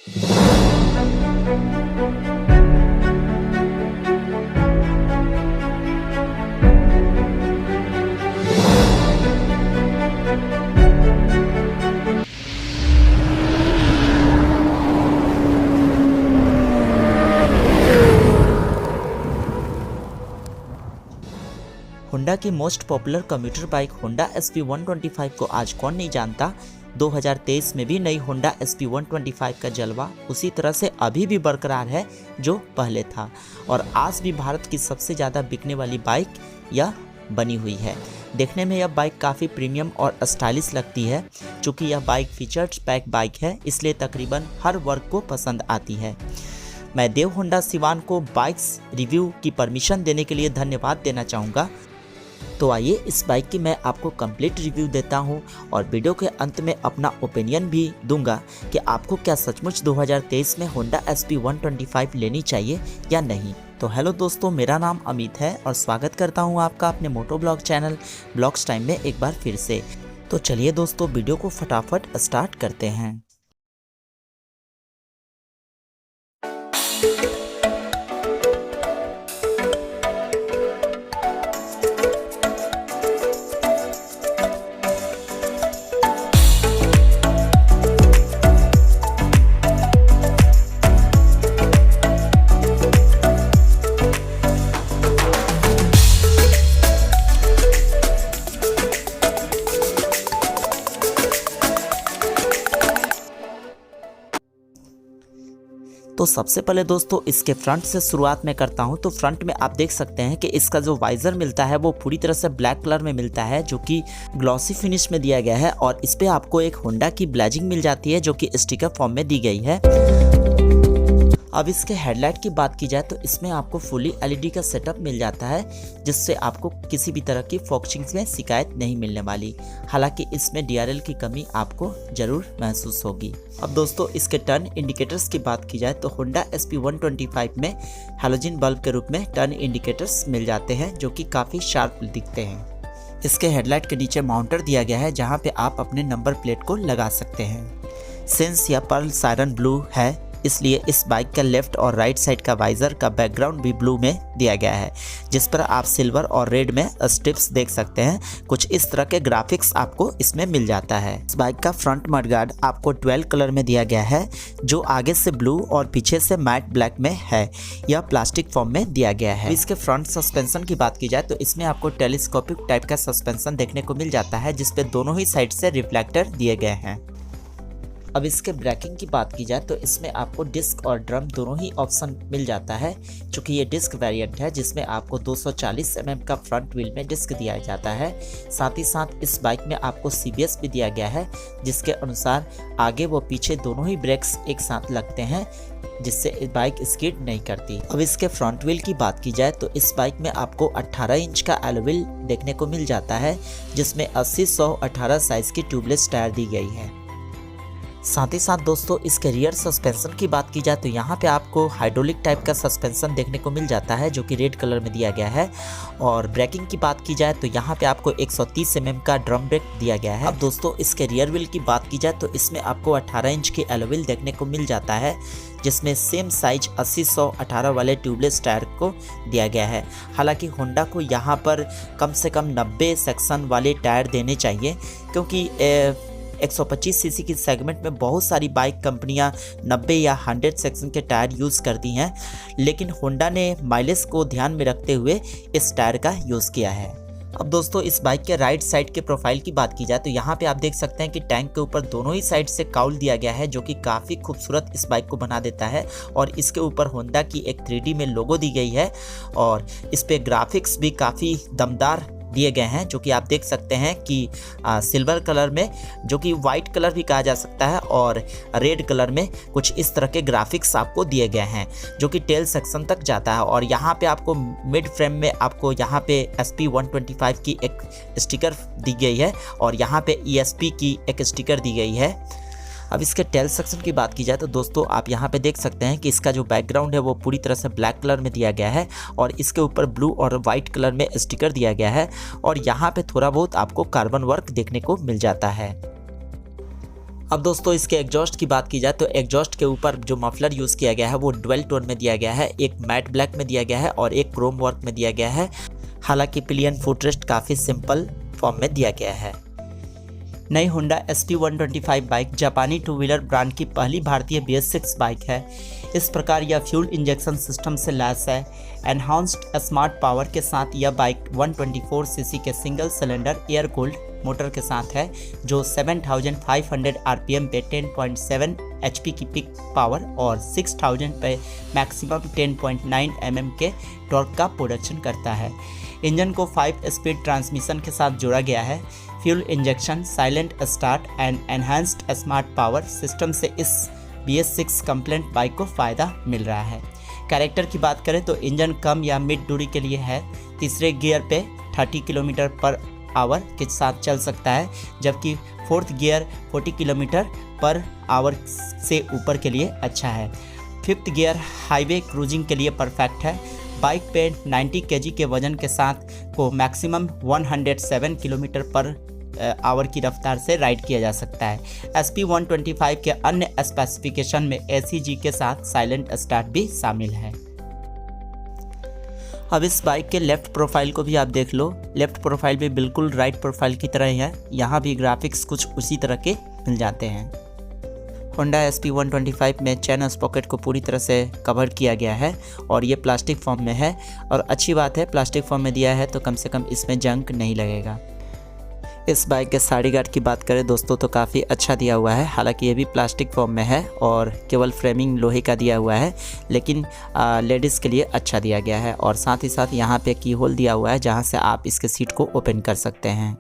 Honda की most popular commuter bike Honda SP125 को आज कौन नहीं जानता। 2023 में भी नई होंडा SP125 का जलवा उसी तरह से अभी भी बरकरार है जो पहले था और आज भी भारत की सबसे ज़्यादा बिकने वाली बाइक यह बनी हुई है। देखने में यह बाइक काफ़ी प्रीमियम और स्टाइलिश लगती है। चूँकि यह बाइक फीचर्स पैक बाइक है इसलिए तकरीबन हर वर्ग को पसंद आती है। मैं देव होंडा सिवान को बाइक्स रिव्यू की परमिशन देने के लिए धन्यवाद देना चाहूँगा। तो आइए इस बाइक की मैं आपको कंप्लीट रिव्यू देता हूं और वीडियो के अंत में अपना ओपिनियन भी दूंगा कि आपको क्या सचमुच 2023 में होंडा SP125 लेनी चाहिए या नहीं। तो हेलो दोस्तों, मेरा नाम अमित है और स्वागत करता हूं आपका अपने मोटो ब्लॉग चैनल ब्लॉग्स टाइम में एक बार फिर से। तो चलिए दोस्तों, वीडियो को फटाफट स्टार्ट करते हैं। तो सबसे पहले दोस्तों इसके फ्रंट से शुरुआत में करता हूं। तो फ्रंट में आप देख सकते हैं कि इसका जो वाइजर मिलता है वो पूरी तरह से ब्लैक कलर में मिलता है जो कि ग्लॉसी फिनिश में दिया गया है और इस पे आपको एक होंडा की ब्लैजिंग मिल जाती है जो कि स्टिकर फॉर्म में दी गई है। अब इसके हेडलाइट की बात की जाए तो इसमें आपको फुली LED का सेटअप मिल जाता है जिससे आपको किसी भी तरह की फोकसिंग में शिकायत नहीं मिलने वाली। हालांकि इसमें DRL की कमी आपको जरूर महसूस होगी। अब दोस्तों इसके टर्न इंडिकेटर्स की बात की जाए तो होंडा SP125 में हैलोजन बल्ब के रूप में टर्न इंडिकेटर्स मिल जाते हैं जो कि काफ़ी शार्प दिखते हैं। इसके हेडलाइट के नीचे माउंटर दिया गया है जहाँ पे आप अपने नंबर प्लेट को लगा सकते हैं। सेंस या पर्ल सायरन ब्लू है इसलिए इस बाइक का लेफ्ट और राइट साइड का वाइजर का बैकग्राउंड भी ब्लू में दिया गया है जिस पर आप सिल्वर और रेड में स्ट्रिप्स देख सकते हैं। कुछ इस तरह के ग्राफिक्स आपको इसमें मिल जाता है। इस बाइक का फ्रंट मडगार्ड आपको 12 कलर में दिया गया है जो आगे से ब्लू और पीछे से मैट ब्लैक में है। यह प्लास्टिक फॉर्म में दिया गया है। इसके फ्रंट सस्पेंशन की बात की जाए तो इसमें आपको टेलीस्कोपिक टाइप का सस्पेंशन देखने को मिल जाता है जिसपे दोनों ही साइड से रिफ्लेक्टर दिए गए हैं। अब इसके ब्रेकिंग की बात की जाए तो इसमें आपको डिस्क और ड्रम दोनों ही ऑप्शन मिल जाता है। चूँकि ये डिस्क वेरिएंट है जिसमें आपको 240 mm का फ्रंट व्हील में डिस्क दिया जाता है। साथ ही साथ इस बाइक में आपको CBS भी दिया गया है जिसके अनुसार आगे व पीछे दोनों ही ब्रेक्स एक साथ लगते हैं जिससे बाइक स्किड नहीं करती। अब इसके फ्रंट व्हील की बात की जाए तो इस बाइक में आपको 18 इंच का एलॉय व्हील देखने को मिल जाता है जिसमें 80/100/18 साइज की ट्यूबलेस टायर दी गई है। साथ ही साथ दोस्तों इसके रियर सस्पेंशन की बात की जाए तो यहाँ पे आपको हाइड्रोलिक टाइप का सस्पेंशन देखने को मिल जाता है जो कि रेड कलर में दिया गया है। और ब्रेकिंग की बात की जाए तो यहाँ पे आपको 130 mm का ड्रम ब्रेक दिया गया है। अब दोस्तों इसके रियर व्हील की बात की जाए तो इसमें आपको 18 इंच की एलॉय व्हील देखने को मिल जाता है जिसमें सेम साइज 80/100/18 वाले ट्यूबलेस टायर को दिया गया है। हालांकि होंडा को यहाँ पर कम से कम 90 सेक्शन वाले टायर देने चाहिए क्योंकि 125 सीसी की सेगमेंट में बहुत सारी बाइक कंपनियां 90 या 100 सेक्शन के टायर यूज़ करती हैं, लेकिन होंडा ने माइलेज को ध्यान में रखते हुए इस टायर का यूज़ किया है। अब दोस्तों इस बाइक के राइट साइड के प्रोफाइल की बात की जाए तो यहाँ पे आप देख सकते हैं कि टैंक के ऊपर दोनों ही साइड से काउल दिया गया है जो कि काफ़ी खूबसूरत इस बाइक को बना देता है। और इसके ऊपर होंडा की एक 3D में लोगो दी गई है और इस पे ग्राफिक्स भी काफ़ी दमदार दिए गए हैं जो कि आप देख सकते हैं कि सिल्वर कलर में, जो कि वाइट कलर भी कहा जा सकता है, और रेड कलर में कुछ इस तरह के ग्राफिक्स आपको दिए गए हैं जो कि टेल सेक्शन तक जाता है। और यहाँ पे आपको मिड फ्रेम में आपको यहाँ पे SP125 की एक स्टिकर दी गई है और यहाँ पे ESP की एक स्टिकर दी गई है। अब इसके टेल सेक्शन की बात की जाए तो दोस्तों आप यहाँ पे देख सकते हैं कि इसका जो बैकग्राउंड है वो पूरी तरह से ब्लैक कलर में दिया गया है और इसके ऊपर ब्लू और वाइट कलर में स्टिकर दिया गया है और यहाँ पे थोड़ा बहुत आपको कार्बन वर्क देखने को मिल जाता है। अब दोस्तों इसके एग्जॉस्ट की बात की जाए तो एग्जॉस्ट के ऊपर जो मफलर यूज़ किया गया है वो डुअल टोन में दिया गया है, एक मैट ब्लैक में दिया गया है और एक क्रोम वर्क में दिया गया है। हालांकि पिलियन फुटरेस्ट काफ़ी सिंपल फॉर्म में दिया गया है। नई होंडा SP125 बाइक जापानी टू व्हीलर ब्रांड की पहली भारतीय BS6 बाइक है। इस प्रकार यह फ्यूल इंजेक्शन सिस्टम से लैस है। एनहांस्ड स्मार्ट पावर के साथ यह बाइक 124 सीसी के single cylinder air cooled motor के साथ है जो 7500 RPM पे 10.7 HP की पिक पावर और 6000 पे मैक्सिमम 10.9 mm के टॉर्क का प्रोडक्शन करता है। इंजन को 5 स्पीड ट्रांसमिशन के साथ जोड़ा गया है। Fuel injection, silent start and enhanced smart power system से इस BS6 कंप्लेंट बाइक को फ़ायदा मिल रहा है। कैरेक्टर की बात करें तो इंजन कम या मिड दूरी के लिए है। तीसरे गियर पे 30 किलोमीटर पर आवर के साथ चल सकता है, जबकि fourth gear 40 kilometre per hour से ऊपर के लिए अच्छा है। फिफ्थ गियर हाईवे क्रूजिंग के लिए परफेक्ट है। बाइक पे 90 kg के वजन के साथ को मैक्सिमम 107 किलोमीटर पर आवर की रफ्तार से राइड किया जा सकता है। SP125 के अन्य स्पेसिफिकेशन में ACG के साथ साइलेंट स्टार्ट भी शामिल है। अब इस बाइक के लेफ़्ट प्रोफाइल को भी आप देख लो। लेफ़्ट प्रोफाइल भी बिल्कुल राइट प्रोफाइल की तरह ही है। यहाँ भी ग्राफिक्स कुछ उसी तरह के मिल जाते हैं। होंडा SP125 में चैन स्पॉकेट को पूरी तरह से कवर किया गया है और ये प्लास्टिक फॉर्म में है और अच्छी बात है, प्लास्टिक फॉर्म में दिया है तो कम से कम इसमें जंक नहीं लगेगा। इस बाइक के साइड गार्ड की बात करें दोस्तों तो काफ़ी अच्छा दिया हुआ है। हालांकि ये भी प्लास्टिक फॉर्म में है और केवल फ्रेमिंग लोहे का दिया हुआ है, लेकिन लेडीज़ के लिए अच्छा दिया गया है। और साथ ही साथ यहाँ पे की होल दिया हुआ है जहाँ से आप इसके सीट को ओपन कर सकते हैं।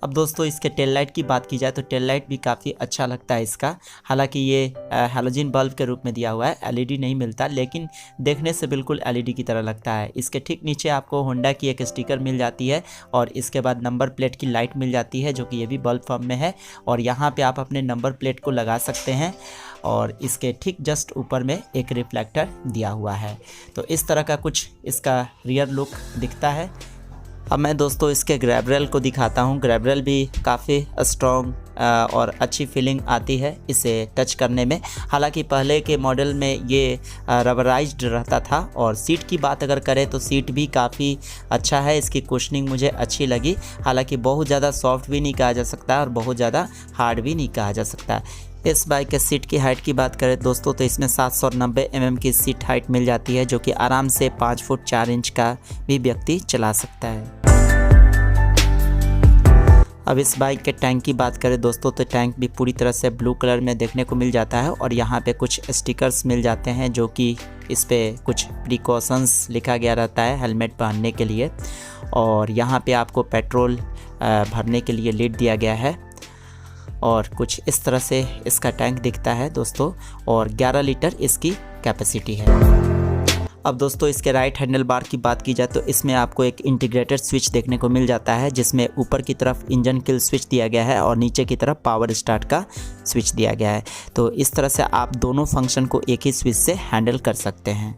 अब दोस्तों इसके टेल लाइट की बात की जाए तो टेल लाइट भी काफ़ी अच्छा लगता है इसका। हालांकि ये हैलोजन बल्ब के रूप में दिया हुआ है, LED नहीं मिलता, लेकिन देखने से बिल्कुल LED की तरह लगता है। इसके ठीक नीचे आपको होंडा की एक स्टिकर मिल जाती है और इसके बाद नंबर प्लेट की लाइट मिल जाती है जो कि ये भी बल्ब फॉर्म में है और यहाँ पे आप अपने नंबर प्लेट को लगा सकते हैं और इसके ठीक जस्ट ऊपर में एक रिफ्लेक्टर दिया हुआ है। तो इस तरह का कुछ इसका रियर लुक दिखता है। अब मैं दोस्तों इसके ग्रैब रेल को दिखाता हूँ। ग्रैब रेल भी काफ़ी स्ट्रॉन्ग और अच्छी फीलिंग आती है इसे टच करने में। हालांकि पहले के मॉडल में ये रबराइज्ड रहता था। और सीट की बात अगर करें तो सीट भी काफ़ी अच्छा है, इसकी कुशनिंग मुझे अच्छी लगी। हालांकि बहुत ज़्यादा सॉफ्ट भी नहीं कहा जा सकता और बहुत ज़्यादा हार्ड भी नहीं कहा जा सकता। इस बाइक के सीट की हाइट की बात करें दोस्तों तो इसमें 790 mm की सीट हाइट मिल जाती है जो कि आराम से 5 फुट 4 इंच का भी व्यक्ति चला सकता है। अब इस बाइक के टैंक की बात करें दोस्तों तो टैंक भी पूरी तरह से ब्लू कलर में देखने को मिल जाता है और यहाँ पे कुछ स्टिकर्स मिल जाते हैं जो कि इस पे कुछ प्रिकॉशंस लिखा गया रहता है हेलमेट पहनने के लिए। और यहाँ पे आपको पेट्रोल भरने के लिए लीड दिया गया है और कुछ इस तरह से इसका टैंक दिखता है दोस्तों और 11 लीटर इसकी कैपेसिटी है। अब दोस्तों इसके राइट हैंडल बार की बात की जाए तो इसमें आपको एक इंटीग्रेटेड स्विच देखने को मिल जाता है जिसमें ऊपर की तरफ इंजन किल स्विच दिया गया है और नीचे की तरफ पावर स्टार्ट का स्विच दिया गया है। तो इस तरह से आप दोनों फंक्शन को एक ही स्विच से हैंडल कर सकते हैं।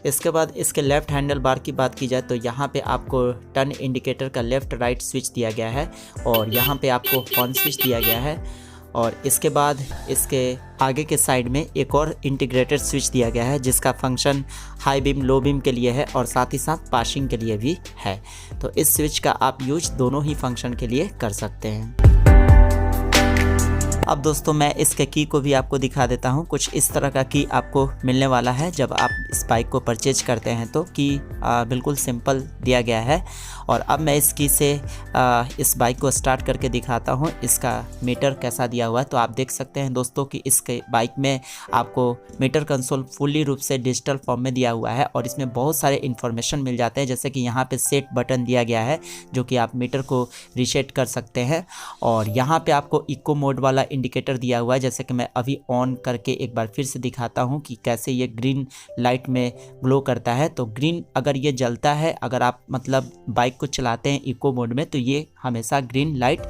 इसके बाद इसके लेफ़्ट हैंडल बार की बात की जाए तो यहाँ पे आपको टर्न इंडिकेटर का लेफ़्ट राइट स्विच दिया गया है और यहाँ पे आपको हॉर्न स्विच दिया गया है। और इसके बाद इसके आगे के साइड में एक और इंटीग्रेटेड स्विच दिया गया है जिसका function high beam low beam के लिए है और साथ ही साथ पासिंग के लिए भी है। तो इस स्विच का आप यूज दोनों ही फंक्शन के लिए कर सकते हैं। अब दोस्तों मैं इसके की को भी आपको दिखा देता हूँ। कुछ इस तरह का की आपको मिलने वाला है जब आप इस बाइक को परचेज करते हैं तो की बिल्कुल सिंपल दिया गया है। और अब मैं इस की से इस बाइक को स्टार्ट करके दिखाता हूँ इसका मीटर कैसा दिया हुआ है। तो आप देख सकते हैं दोस्तों कि इसके बाइक में आपको मीटर कंसोल फुल्ली रूप से डिजिटल फॉर्म में दिया हुआ है और इसमें बहुत सारे इन्फॉर्मेशन मिल जाते हैं जैसे कि यहाँ पे सेट बटन दिया गया है जो कि आप मीटर को रीसेट कर सकते हैं। और यहाँ पे आपको इको मोड वाला इंडिकेटर दिया हुआ है जैसे कि मैं अभी ऑन करके एक बार फिर से दिखाता हूँ कि कैसे ये ग्रीन लाइट में ग्लो करता है। तो ग्रीन अगर ये जलता है, अगर आप मतलब बाइक को चलाते हैं इको मोड में तो ये हमेशा ग्रीन लाइट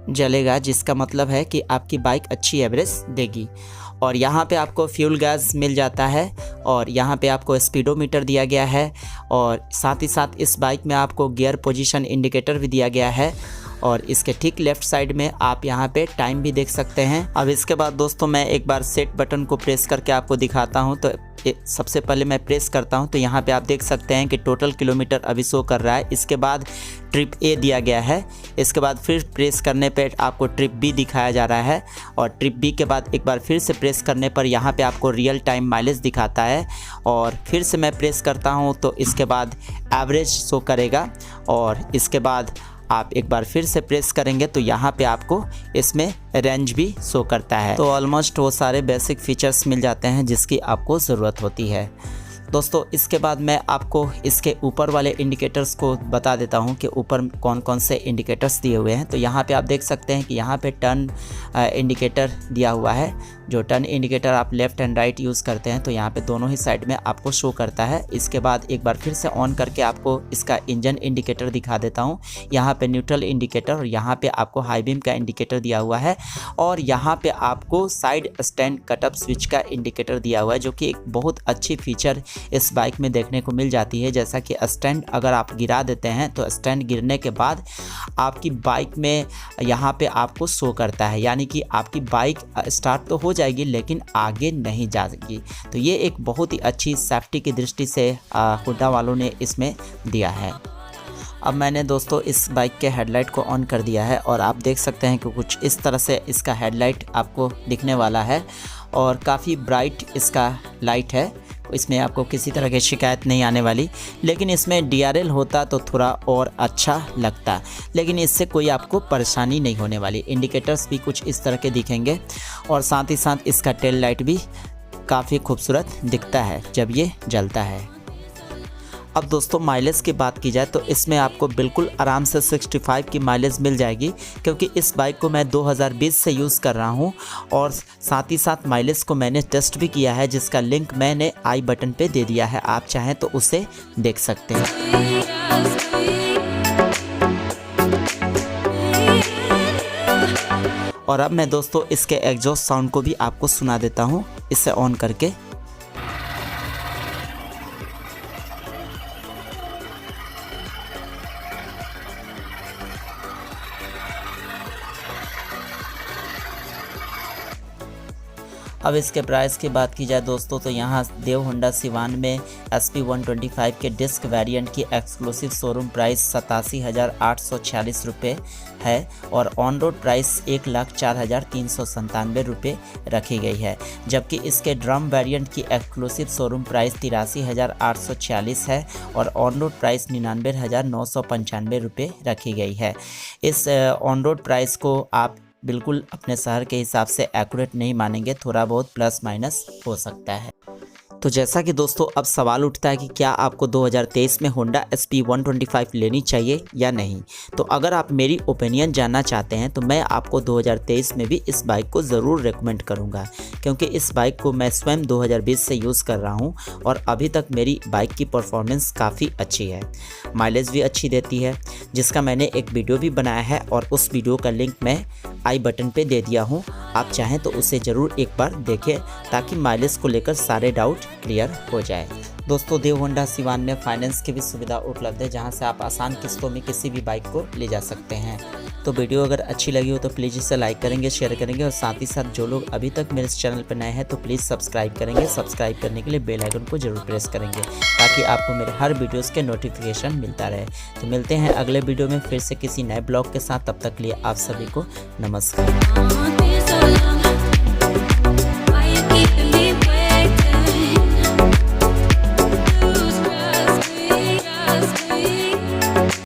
जलेगा जिसका मतलब है कि आपकी बाइक अच्छी एवरेज देगी। और यहाँ पे आपको फ्यूल गैस मिल जाता है और यहाँ पे आपको स्पीडोमीटर दिया गया है और साथ ही साथ इस बाइक में आपको गियर पोजीशन इंडिकेटर भी दिया गया है। और इसके ठीक लेफ्ट साइड में आप यहाँ पे टाइम भी देख सकते हैं। अब इसके बाद दोस्तों मैं एक बार सेट बटन को प्रेस करके आपको दिखाता हूँ। तो सबसे पहले मैं प्रेस करता हूँ तो यहाँ पे आप देख सकते हैं कि टोटल किलोमीटर अभी शो कर रहा है। इसके बाद ट्रिप ए दिया गया है। इसके बाद फिर प्रेस करने पे आपको ट्रिप बी दिखाया जा रहा है और ट्रिप बी के बाद एक बार फिर से प्रेस करने पर यहाँ पे आपको रियल टाइम माइलेज दिखाता है। और फिर से मैं प्रेस करता हूँ तो इसके बाद एवरेज शो करेगा और इसके बाद आप एक बार फिर से प्रेस करेंगे तो यहाँ पे आपको इसमें रेंज भी शो करता है। तो ऑलमोस्ट वो सारे बेसिक फीचर्स मिल जाते हैं जिसकी आपको ज़रूरत होती है। दोस्तों इसके बाद मैं आपको इसके ऊपर वाले इंडिकेटर्स को बता देता हूं कि ऊपर कौन कौन से इंडिकेटर्स दिए हुए हैं। तो यहाँ पे आप देख सकते हैं कि यहाँ पे टर्न इंडिकेटर दिया हुआ है। जो टर्न इंडिकेटर आप लेफ़्ट एंड राइट यूज़ करते हैं तो यहाँ पे दोनों ही साइड में आपको शो करता है। इसके बाद एक बार फिर से ऑन करके आपको इसका इंजन इंडिकेटर दिखा देता हूँ। यहाँ पे न्यूट्रल इंडिकेटर और यहाँ पे आपको हाई बीम का इंडिकेटर दिया हुआ है और यहाँ पे आपको साइड स्टैंड कटअप स्विच का इंडिकेटर दिया हुआ है, जो कि एक बहुत अच्छी फीचर इस बाइक में देखने को मिल जाती है। जैसा कि स्टैंड अगर आप गिरा देते हैं तो स्टैंड गिरने के बाद आपकी बाइक में यहाँ पे आपको शो करता है, यानी कि आपकी बाइक स्टार्ट तो हो जाएगी लेकिन आगे नहीं जाएगी। तो ये एक बहुत ही अच्छी सेफ्टी की दृष्टि से होंडा वालों ने इसमें दिया है। अब मैंने दोस्तों इस बाइक के हेडलाइट को ऑन कर दिया है और आप देख सकते हैं कि कुछ इस तरह से इसका हेडलाइट आपको दिखने वाला है और काफ़ी ब्राइट इसका लाइट है। इसमें आपको किसी तरह की शिकायत नहीं आने वाली, लेकिन इसमें DRL होता तो थोड़ा और अच्छा लगता, लेकिन इससे कोई आपको परेशानी नहीं होने वाली। इंडिकेटर्स भी कुछ इस तरह के दिखेंगे और साथ ही साथ इसका टेल लाइट भी काफ़ी खूबसूरत दिखता है जब ये जलता है। अब दोस्तों माइलेज की बात की जाए तो इसमें आपको बिल्कुल आराम से 65 की माइलेज मिल जाएगी, क्योंकि इस बाइक को मैं 2020 से यूज़ कर रहा हूं और साथ ही साथ माइलेज को मैंने टेस्ट भी किया है, जिसका लिंक मैंने आई बटन पे दे दिया है। आप चाहें तो उसे देख सकते हैं। और अब मैं दोस्तों इसके एग्जॉस्ट साउंड को भी आपको सुना देता हूँ इसे ऑन करके। अब इसके प्राइस की बात की जाए दोस्तों तो यहाँ देव होंडा सिवान में SP 125 के डिस्क वेरिएंट की एक्सक्लूसिव शोरूम प्राइस 87,846 रुपये है और ऑन रोड प्राइस 1,04,397 रुपये रखी गई है, जबकि इसके ड्रम वेरिएंट की एक्सक्लूसिव शोरूम प्राइस 83,846 है और ऑन रोड प्राइस 99,995 रुपये रखी गई है। इस ऑन रोड प्राइस को आप बिल्कुल अपने शहर के हिसाब से एक्यूरेट नहीं मानेंगे, थोड़ा बहुत प्लस माइनस हो सकता है। तो जैसा कि दोस्तों अब सवाल उठता है कि क्या आपको 2023 में होंडा SP 125 लेनी चाहिए या नहीं। तो अगर आप मेरी ओपिनियन जानना चाहते हैं तो मैं आपको 2023 में भी इस बाइक को ज़रूर रेकमेंड करूंगा, क्योंकि इस बाइक को मैं स्वयं 2020 से यूज़ कर रहा हूं और अभी तक मेरी बाइक की परफॉर्मेंस काफ़ी अच्छी है, माइलेज भी अच्छी देती है, जिसका मैंने एक वीडियो भी बनाया है और उस वीडियो का लिंक मैं आई बटन पे दे दिया हूँ। आप चाहें तो उसे ज़रूर एक बार देखें ताकि माइलेज को लेकर सारे डाउट क्लियर हो जाए। दोस्तों देव होंडा सिवान में फाइनेंस की भी सुविधा उपलब्ध है, जहां से आप आसान किस्तों में किसी भी बाइक को ले जा सकते हैं। तो वीडियो अगर अच्छी लगी हो तो प्लीज़ इसे लाइक करेंगे, शेयर करेंगे और साथ ही साथ जो लोग अभी तक मेरे इस चैनल पर नए हैं तो प्लीज़ सब्सक्राइब करेंगे। सब्सक्राइब करने के लिए बेल आइकन को जरूर प्रेस करेंगे ताकि आपको मेरे हर वीडियोज़ के नोटिफिकेशन मिलता रहे। तो मिलते हैं अगले वीडियो में फिर से किसी नए ब्लॉग के साथ, तब तक के लिए आप सभी को नमस्कार।